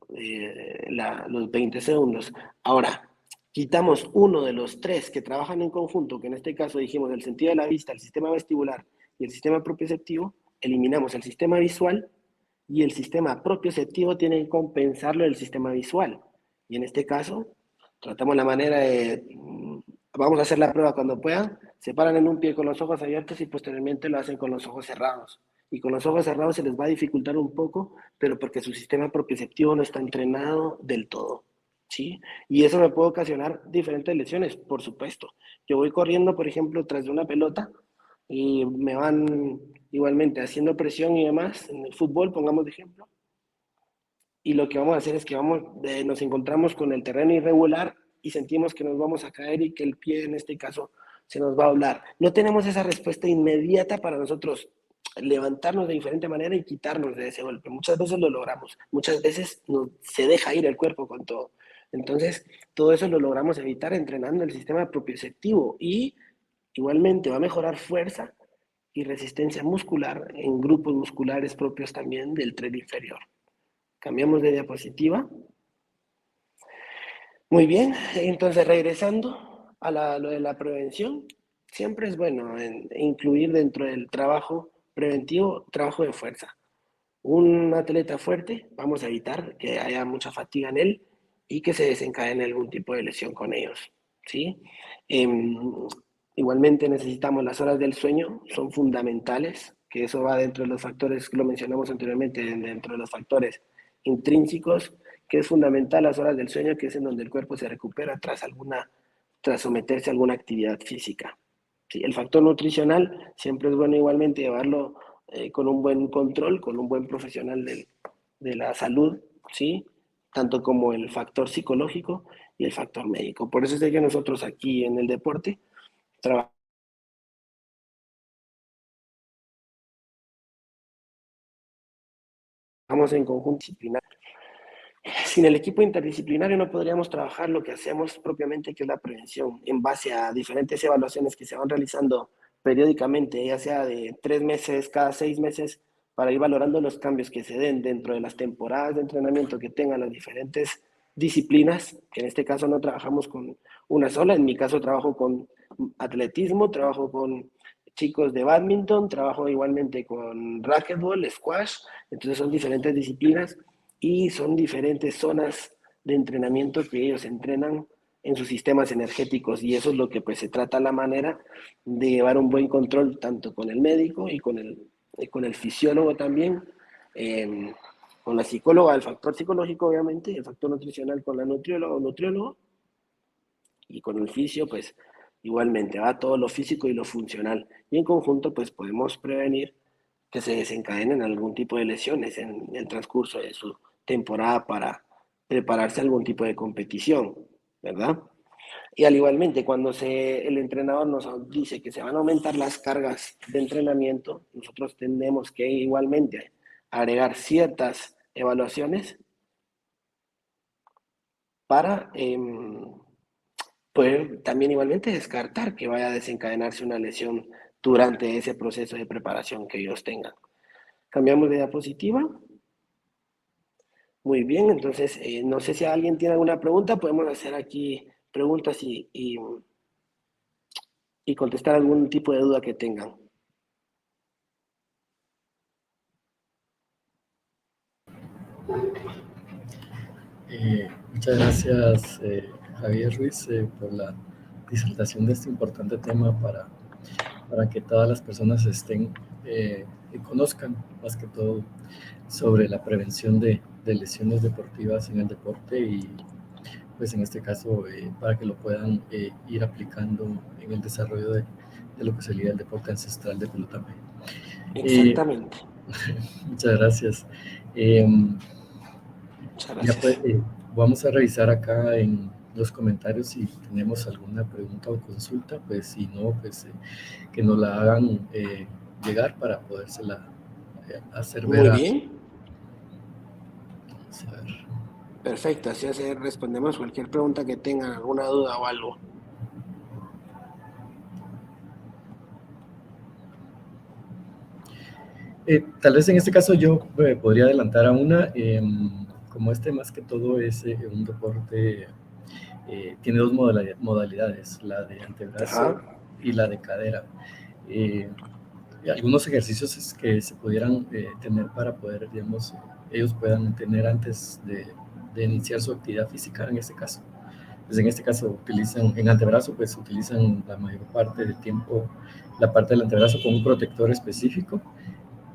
los 20 segundos. Ahora, quitamos uno de los tres que trabajan en conjunto, que en este caso dijimos el sentido de la vista, el sistema vestibular y el sistema propioceptivo, eliminamos el sistema visual y el sistema propioceptivo tiene que compensarlo del sistema visual. Y en este caso, tratamos la manera de, vamos a hacer la prueba cuando puedan, se paran en un pie con los ojos abiertos y posteriormente lo hacen con los ojos cerrados. Y con los ojos cerrados se les va a dificultar un poco, pero porque su sistema propioceptivo no está entrenado del todo, ¿sí? Y eso me puede ocasionar diferentes lesiones, por supuesto. Yo voy corriendo, por ejemplo, tras de una pelota y me van igualmente haciendo presión y demás, en el fútbol, pongamos de ejemplo, y lo que vamos a hacer es que nos encontramos con el terreno irregular y sentimos que nos vamos a caer y que el pie en este caso se nos va a doblar. No tenemos esa respuesta inmediata para nosotros levantarnos de diferente manera y quitarnos de ese golpe. Muchas veces lo logramos, muchas veces se deja ir el cuerpo con todo. Entonces, todo eso lo logramos evitar entrenando el sistema propioceptivo y igualmente va a mejorar fuerza y resistencia muscular en grupos musculares propios también del tren inferior. Cambiamos de diapositiva. Muy bien, entonces regresando a lo de la prevención, siempre es bueno incluir dentro del trabajo preventivo trabajo de fuerza. Un atleta fuerte, vamos a evitar que haya mucha fatiga en él y que se desencadene algún tipo de lesión con ellos, ¿sí? Igualmente necesitamos las horas del sueño, son fundamentales, que eso va dentro de los factores, lo mencionamos anteriormente, dentro de los factores intrínsecos, que es fundamental las horas del sueño, que es en donde el cuerpo se recupera tras someterse a alguna actividad física. Sí, el factor nutricional siempre es bueno igualmente llevarlo con un buen control, con un buen profesional de la salud, ¿sí? Tanto como el factor psicológico y el factor médico. Por eso es que nosotros aquí en el deporte trabajamos en conjunto disciplinar. Sin el equipo interdisciplinario no podríamos trabajar lo que hacemos propiamente, que es la prevención, en base a diferentes evaluaciones que se van realizando periódicamente, ya sea de 3 meses, cada 6 meses, para ir valorando los cambios que se den dentro de las temporadas de entrenamiento que tengan las diferentes disciplinas, que en este caso no trabajamos con una sola, en mi caso trabajo con atletismo, trabajo con chicos de badminton, trabajo igualmente con racquetball, squash, entonces son diferentes disciplinas y son diferentes zonas de entrenamiento que ellos entrenan en sus sistemas energéticos y eso es lo que pues se trata la manera de llevar un buen control tanto con el médico y con el fisiólogo también, eh, con la psicóloga, el factor psicológico obviamente, el factor nutricional con la nutrióloga o nutriólogo y con el fisio pues igualmente va todo lo físico y lo funcional y en conjunto pues podemos prevenir que se desencadenen algún tipo de lesiones en el transcurso de su temporada para prepararse a algún tipo de competición, ¿verdad? Y al igualmente, cuando el entrenador nos dice que se van a aumentar las cargas de entrenamiento, nosotros tenemos que igualmente agregar ciertas evaluaciones para poder también igualmente descartar que vaya a desencadenarse una lesión durante ese proceso de preparación que ellos tengan. Cambiamos de diapositiva. Muy bien, entonces no sé si alguien tiene alguna pregunta, podemos hacer aquí preguntas y contestar algún tipo de duda que tengan. Muchas gracias, Javier Ruiz, por la disertación de este importante tema para que todas las personas estén y conozcan más que todo sobre la prevención de lesiones deportivas en el deporte y pues en este caso para que lo puedan ir aplicando en el desarrollo de lo que sería el deporte ancestral de pelotame. Exactamente. Muchas gracias. Muchas Ya pues, gracias. vamos a revisar acá en los comentarios si tenemos alguna pregunta o consulta, pues si no, pues que nos la hagan llegar para podérsela hacer ver Muy a... bien. Vamos a ver. Perfecto. Así respondemos cualquier pregunta que tengan, alguna duda o algo. Tal vez en este caso yo podría adelantar a una, como este más que todo es un deporte, tiene dos modalidades, la de antebrazo Ajá. y la de cadera. Eh, Algunos ejercicios que se pudieran tener para poder, digamos, ellos puedan tener antes de iniciar su actividad física, en este caso. Pues en este caso utilizan, en antebrazo, pues utilizan la mayor parte del tiempo la parte del antebrazo con un protector específico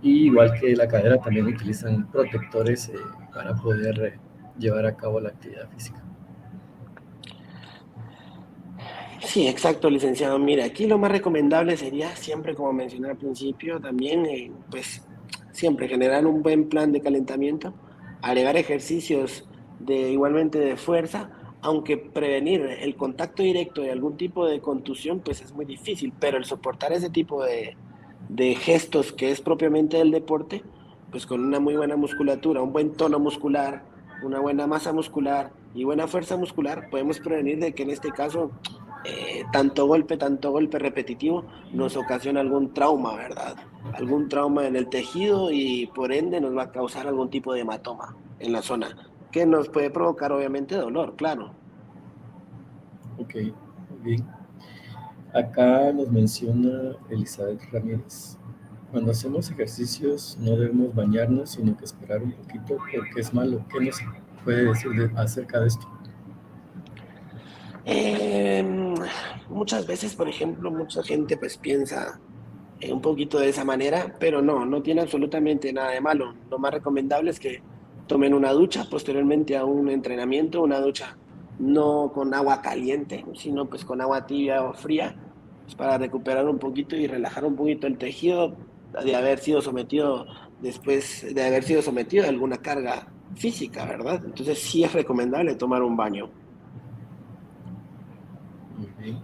y igual que la cadera también utilizan protectores para poder llevar a cabo la actividad física. Sí, exacto, licenciado. Mira, aquí lo más recomendable sería siempre, como mencioné al principio, también, pues, siempre generar un buen plan de calentamiento, agregar ejercicios igualmente de fuerza, aunque prevenir el contacto directo de algún tipo de contusión, pues es muy difícil, pero el soportar ese tipo de gestos que es propiamente del deporte, pues con una muy buena musculatura, un buen tono muscular, una buena masa muscular y buena fuerza muscular, podemos prevenir de que en este caso tanto golpe repetitivo nos ocasiona algún trauma, ¿verdad? Algún trauma en el tejido y por ende nos va a causar algún tipo de hematoma en la zona, que nos puede provocar obviamente dolor, claro. Ok, muy bien. Acá nos menciona Elizabeth Ramírez. Cuando hacemos ejercicios no debemos bañarnos, sino que esperar un poquito porque es malo. ¿Qué nos puede decir acerca de esto? Eh, Muchas veces, por ejemplo, mucha gente pues piensa un poquito de esa manera, pero no, no tiene absolutamente nada de malo. Lo más recomendable es que tomen una ducha posteriormente a un entrenamiento, una ducha no con agua caliente, sino pues con agua tibia o fría, pues para recuperar un poquito y relajar un poquito el tejido de haber sido sometido después de haber sido sometido a alguna carga física, ¿verdad? Entonces sí es recomendable tomar un baño. Muy bien.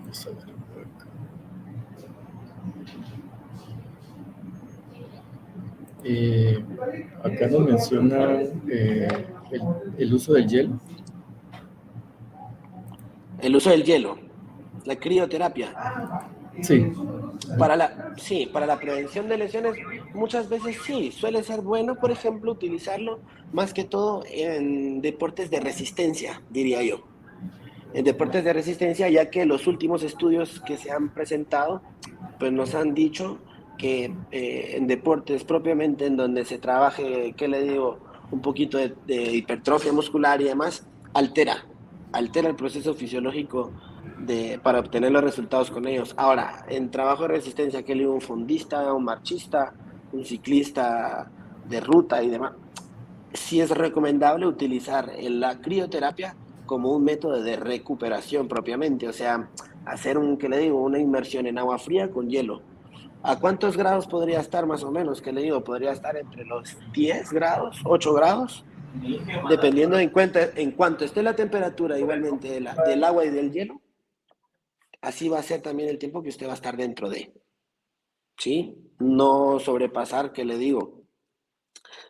Vamos a ver por acá. Eh, Acá nos menciona el uso del hielo. El uso del hielo. la crioterapia. Sí. Para la prevención de lesiones, muchas veces sí, suele ser bueno, por ejemplo, utilizarlo más que todo en deportes de resistencia, diría yo. En deportes de resistencia, ya que los últimos estudios que se han presentado, pues nos han dicho que en deportes propiamente en donde se trabaje, ¿qué le digo? Un poquito de hipertrofia muscular y demás, altera el proceso fisiológico para obtener los resultados con ellos. Ahora, en trabajo de resistencia, ¿qué le digo? Un fondista, un marchista, un ciclista de ruta y demás, sí es recomendable utilizar la crioterapia como un método de recuperación propiamente, o sea, hacer ¿qué le digo? Una inmersión en agua fría con hielo. ¿A cuántos grados podría estar más o menos? ¿Qué le digo? Podría estar entre los 10 grados, 8 grados, dependiendo en cuanto esté la temperatura igualmente del agua y del hielo, así va a ser también el tiempo que usted va a estar dentro de, ¿sí? No sobrepasar, ¿qué le digo?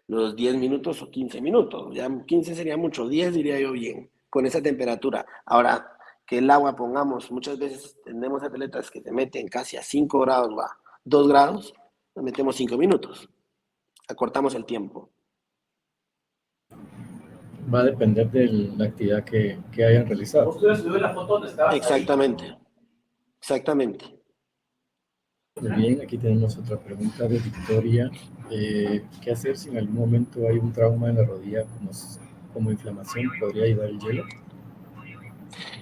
Los 10 minutos o 15 minutos. Ya 15 sería mucho, 10 diría yo bien, con esa temperatura. Ahora, que el agua pongamos, muchas veces tenemos atletas que te meten casi a 5 grados, va, 2 grados, nos metemos 5 minutos, acortamos el tiempo. Va a depender de la actividad que hayan realizado. ¿Vos subir la foto donde estabas? Exactamente, ahí? Exactamente. Muy bien, aquí tenemos otra pregunta de Victoria. ¿Qué hacer si en algún momento hay un trauma en la rodilla como inflamación? ¿Podría ayudar el hielo?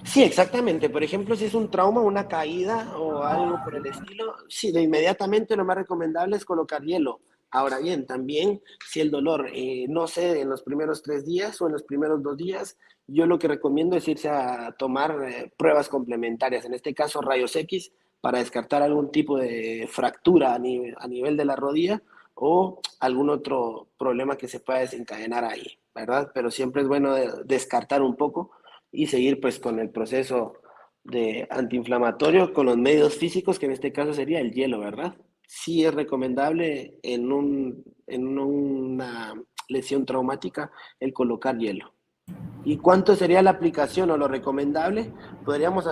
Sí, exactamente. Por ejemplo, si es un trauma, una caída o algo por el estilo, sí, de inmediatamente lo más recomendable es colocar hielo. Ahora bien, también si el dolor no cede en los primeros 3 días o en los primeros 2 días, yo lo que recomiendo es irse a tomar pruebas complementarias, en este caso rayos X, para descartar algún tipo de fractura a nivel de la rodilla o algún otro problema que se pueda desencadenar ahí, ¿verdad? Pero siempre es bueno descartar un poco y seguir pues con el proceso de antiinflamatorio con los medios físicos, que en este caso sería el hielo, ¿verdad? Sí es recomendable en una lesión traumática el colocar hielo. ¿Y cuánto sería la aplicación o lo recomendable? Podríamos,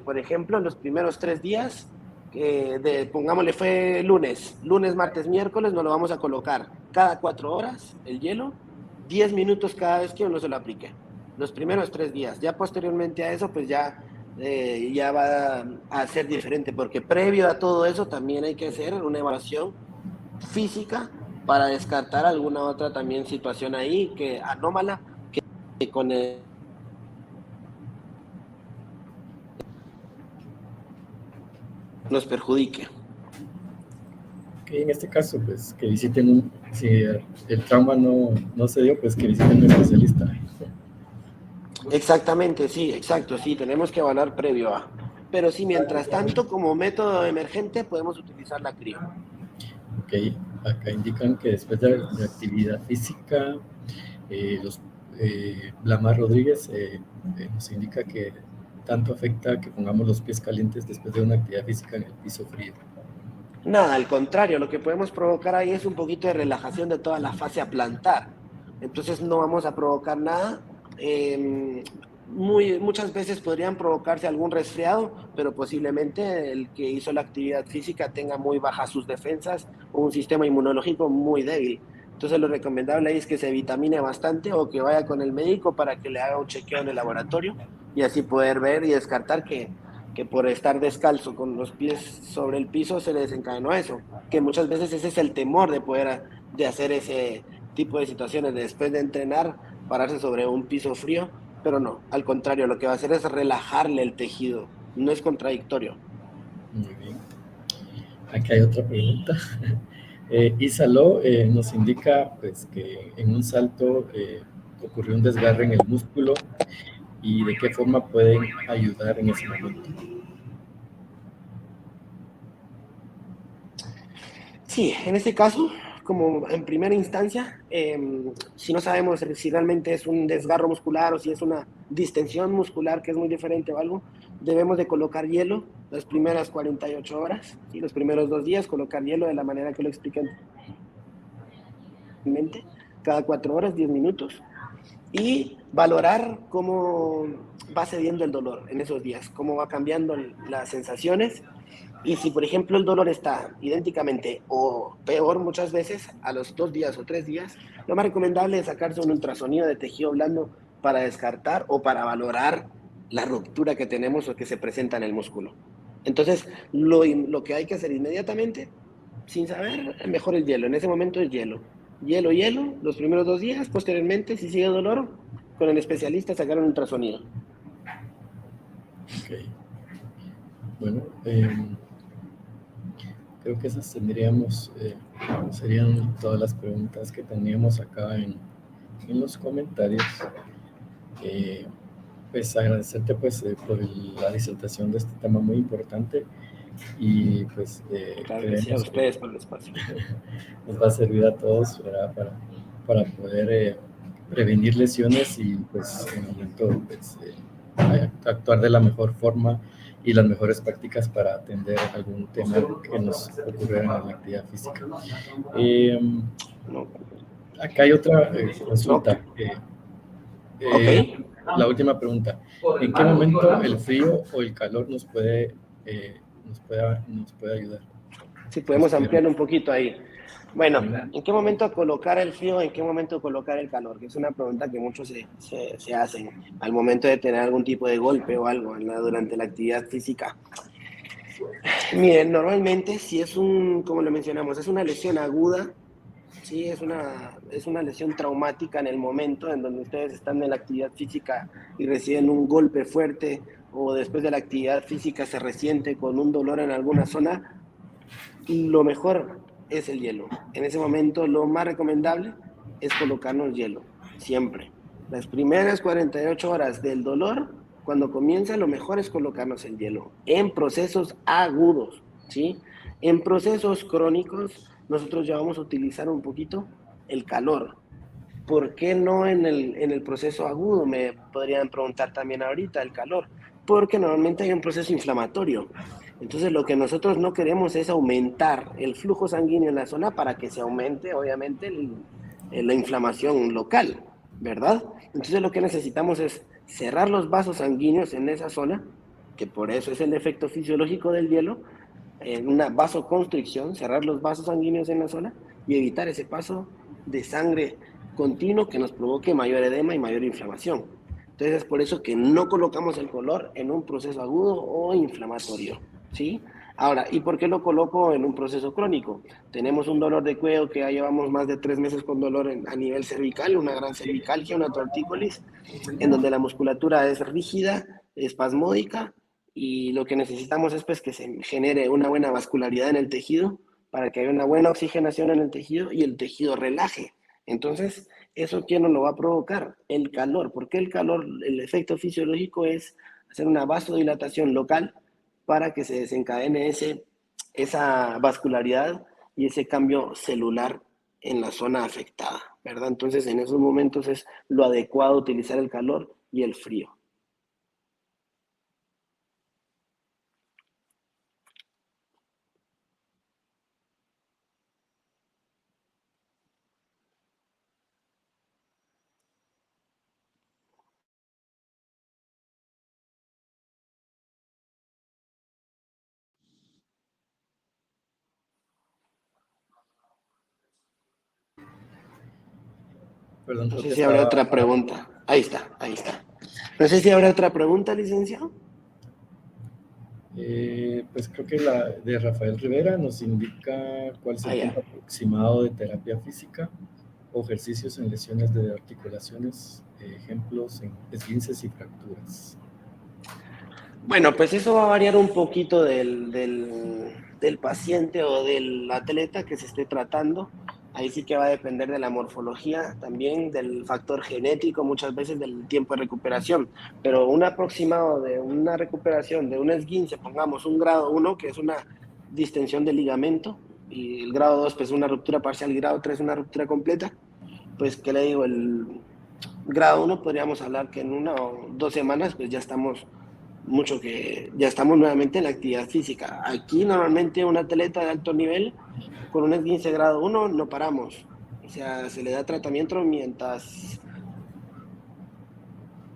por ejemplo, en los primeros 3 días, pongámosle fue lunes, martes, miércoles, nos lo vamos a colocar cada 4 horas el hielo, 10 minutos cada vez que uno se lo aplique. Los primeros 3 días. Ya posteriormente a eso, pues ya va a ser diferente, porque previo a todo eso también hay que hacer una evaluación física para descartar alguna otra también situación ahí que anómala que con nos perjudique. Que en este caso, pues que visiten si el trauma no se dio, pues que visiten un especialista. Exactamente, sí, exacto, sí, tenemos que evaluar previo a. Pero sí, mientras tanto, como método emergente, podemos utilizar la crío. Ok, acá indican que después de la actividad física, Blamar Rodríguez nos indica que tanto afecta que pongamos los pies calientes después de una actividad física en el piso frío. Nada, al contrario, lo que podemos provocar ahí es un poquito de relajación de toda la fase a plantar. Entonces no vamos a provocar nada. Muchas veces podrían provocarse algún resfriado, pero posiblemente el que hizo la actividad física tenga muy bajas sus defensas o un sistema inmunológico muy débil. Entonces lo recomendable ahí es que se vitamine bastante o que vaya con el médico para que le haga un chequeo en el laboratorio y así poder ver y descartar que por estar descalzo con los pies sobre el piso se le desencadenó eso, que muchas veces ese es el temor de hacer ese tipo de situaciones, de después de entrenar, pararse sobre un piso frío, pero no, al contrario, lo que va a hacer es relajarle el tejido, no es contradictorio. Muy bien. Aquí hay otra pregunta. Isalo nos indica pues, que en un salto ocurrió un desgarre en el músculo y de qué forma pueden ayudar en ese momento. Sí, en este caso, como en primera instancia, si no sabemos si realmente es un desgarro muscular o si es una distensión muscular, que es muy diferente o algo, debemos de colocar hielo las primeras 48 horas, ¿sí? Los primeros 2 días, colocar hielo de la manera que lo expliqué anteriormente, cada 4 horas, 10 minutos, y valorar va cediendo el dolor en esos días, cómo va cambiando las sensaciones. Y si, por ejemplo, el dolor está idénticamente o peor muchas veces, a los 2 días o 3 días, lo más recomendable es sacarse un ultrasonido de tejido blando para descartar o para valorar la ruptura que tenemos o que se presenta en el músculo. Entonces, lo que hay que hacer inmediatamente, sin saber, mejor el hielo. En ese momento es hielo. Hielo, hielo, los primeros 2 días. Posteriormente, si sigue dolor, con el especialista sacar un ultrasonido. Ok. Bueno, creo que esas serían todas las preguntas que teníamos acá en los comentarios. Pues agradecerte pues por la disertación de este tema muy importante y pues Claro que sí, a creemos que ustedes por el espacio. nos va a servir a todos, ¿verdad? Para poder prevenir lesiones y pues en el momento pues, actuar de la mejor forma y las mejores prácticas para atender algún tema que nos ocurriera en la actividad física. No, Acá hay otra consulta. no. Ok. La última pregunta. ¿En qué momento el frío o el calor nos puede ayudar? Si podemos ampliar un poquito ahí. Bueno, ¿en qué momento colocar el frío? ¿En qué momento colocar el calor? Que es una pregunta que muchos se hacen al momento de tener algún tipo de golpe o algo durante la actividad física. Miren, normalmente si es como lo mencionamos, es una lesión aguda, sí, es una lesión traumática en el momento en donde ustedes están en la actividad física y reciben un golpe fuerte o después de la actividad física se resiente con un dolor en alguna zona, lo mejor es el hielo. En ese momento lo más recomendable es colocarnos hielo, siempre. Las primeras 48 horas del dolor, cuando comienza, lo mejor es colocarnos el hielo. En procesos agudos, ¿sí? En procesos crónicos, nosotros ya vamos a utilizar un poquito el calor. ¿Por qué no en el proceso agudo? Me podrían preguntar también ahorita el calor. Porque normalmente hay un proceso inflamatorio. Entonces lo que nosotros no queremos es aumentar el flujo sanguíneo en la zona para que se aumente, obviamente, la inflamación local, ¿verdad? Entonces lo que necesitamos es cerrar los vasos sanguíneos en esa zona, que por eso es el efecto fisiológico del hielo, en una vasoconstricción, cerrar los vasos sanguíneos en la zona y evitar ese paso de sangre continuo que nos provoque mayor edema y mayor inflamación. Entonces es por eso que no colocamos el color en un proceso agudo o inflamatorio, ¿sí? Ahora, ¿y por qué lo coloco en un proceso crónico? Tenemos un dolor de cuello que ya llevamos más de 3 meses con dolor a nivel cervical, una gran cervicalgia, una tortícolis, en donde la musculatura es rígida, espasmódica, y lo que necesitamos es pues, que se genere una buena vascularidad en el tejido para que haya una buena oxigenación en el tejido y el tejido relaje. Entonces, ¿eso quién nos lo va a provocar? El calor. ¿Por qué el calor? El efecto fisiológico es hacer una vasodilatación local para que se desencadene esa vascularidad y ese cambio celular en la zona afectada, ¿verdad? Entonces, en esos momentos es lo adecuado utilizar el calor y el frío. Perdón, No creo sé que si habrá estaba... otra pregunta. Ahí está, ahí está. No sé si habrá otra pregunta, licenciado. Pues creo que la de Rafael Rivera nos indica cuál es Ah, el ya. tiempo aproximado de terapia física o ejercicios en lesiones de articulaciones, ejemplos en esguinces y fracturas. Bueno, pues eso va a variar un poquito del paciente o del atleta que se esté tratando. Ahí sí que va a depender de la morfología, también del factor genético, muchas veces del tiempo de recuperación. Pero un aproximado de una recuperación de un esguince, pongamos un grado 1, que es una distensión del ligamento, y el grado 2, pues una ruptura parcial, y grado 3, una ruptura completa. Pues, ¿qué le digo? El grado 1 podríamos hablar que en 1 o 2 semanas, pues ya estamos nuevamente en la actividad física. Aquí normalmente un atleta de alto nivel con un esguince grado 1 no paramos. O sea, se le da tratamiento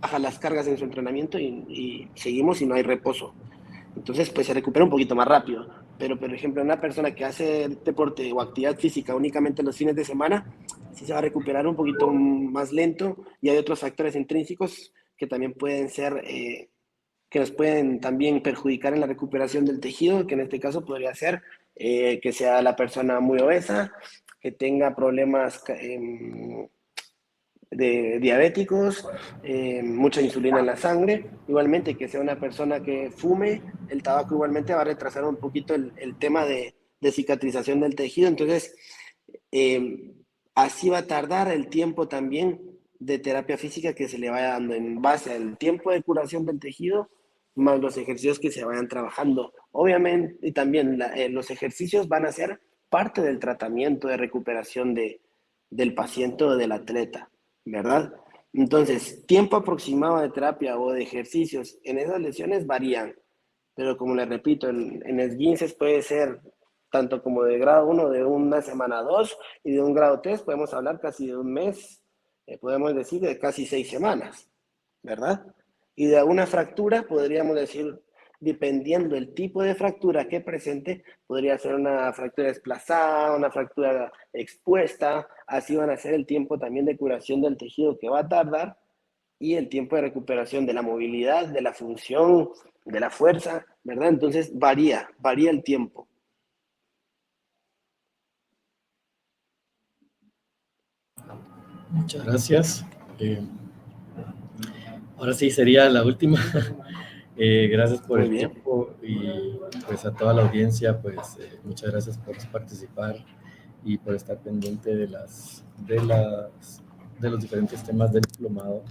baja las cargas en su entrenamiento y seguimos y no hay reposo. Entonces, pues se recupera un poquito más rápido. Pero, por ejemplo, una persona que hace deporte o actividad física únicamente los fines de semana, sí se va a recuperar un poquito más lento, y hay otros factores intrínsecos que también pueden ser, que nos pueden también perjudicar en la recuperación del tejido, que en este caso podría ser que sea la persona muy obesa, que tenga problemas de diabéticos, mucha insulina en la sangre, igualmente que sea una persona que fume. El tabaco igualmente va a retrasar un poquito el tema de cicatrización del tejido. Entonces, eh, así va a tardar el tiempo también de terapia física que se le vaya dando en base al tiempo de curación del tejido, más los ejercicios que se vayan trabajando. Obviamente, y también los ejercicios van a ser parte del tratamiento de recuperación del paciente o del atleta, ¿verdad? Entonces, tiempo aproximado de terapia o de ejercicios en esas lesiones varían, pero como les repito, en esguinces puede ser tanto como de grado 1 de una semana a 2, y de un grado 3 podemos hablar casi de un mes, podemos decir de casi 6 semanas, ¿verdad? Y de una fractura podríamos decir, dependiendo del tipo de fractura que presente, podría ser una fractura desplazada, una fractura expuesta. Así van a ser el tiempo también de curación del tejido que va a tardar, y el tiempo de recuperación de la movilidad, de la función, de la fuerza, ¿verdad? Entonces varía el tiempo. Muchas gracias. Ahora sí sería la última. Gracias por Muy el bien. tiempo y pues a toda la audiencia, pues muchas gracias por participar y por estar pendiente de los diferentes temas del diplomado.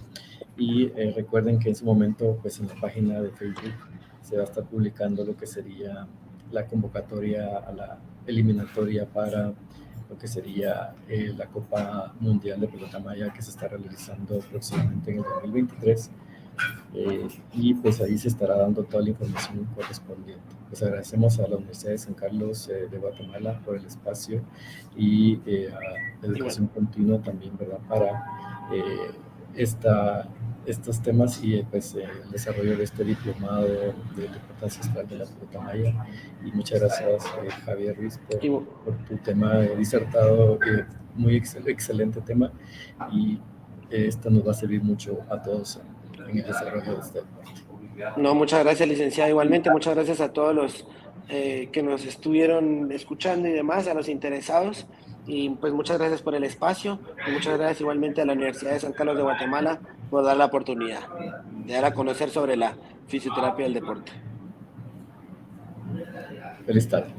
Y recuerden que en su momento, pues en la página de Facebook se va a estar publicando lo que sería la convocatoria a la eliminatoria para lo que sería la Copa Mundial de Pelota Maya, que se está realizando próximamente en el 2023. Y pues ahí se estará dando toda la información correspondiente. Pues agradecemos a la Universidad de San Carlos de Guatemala por el espacio y a Educación Continua también, ¿verdad? Para estos temas y pues el desarrollo de este diplomado de deporte ancestral de la pelota maya. Y muchas gracias, Javier Ruiz, por tu tema disertado, muy excelente tema, y esto nos va a servir mucho a todos en el desarrollo de este deporte. No, muchas gracias, licenciado. Igualmente, muchas gracias a todos los que nos estuvieron escuchando y demás, a los interesados. Y pues muchas gracias por el espacio, y muchas gracias igualmente a la Universidad de San Carlos de Guatemala por dar la oportunidad de dar a conocer sobre la fisioterapia del deporte. Feliz tarde.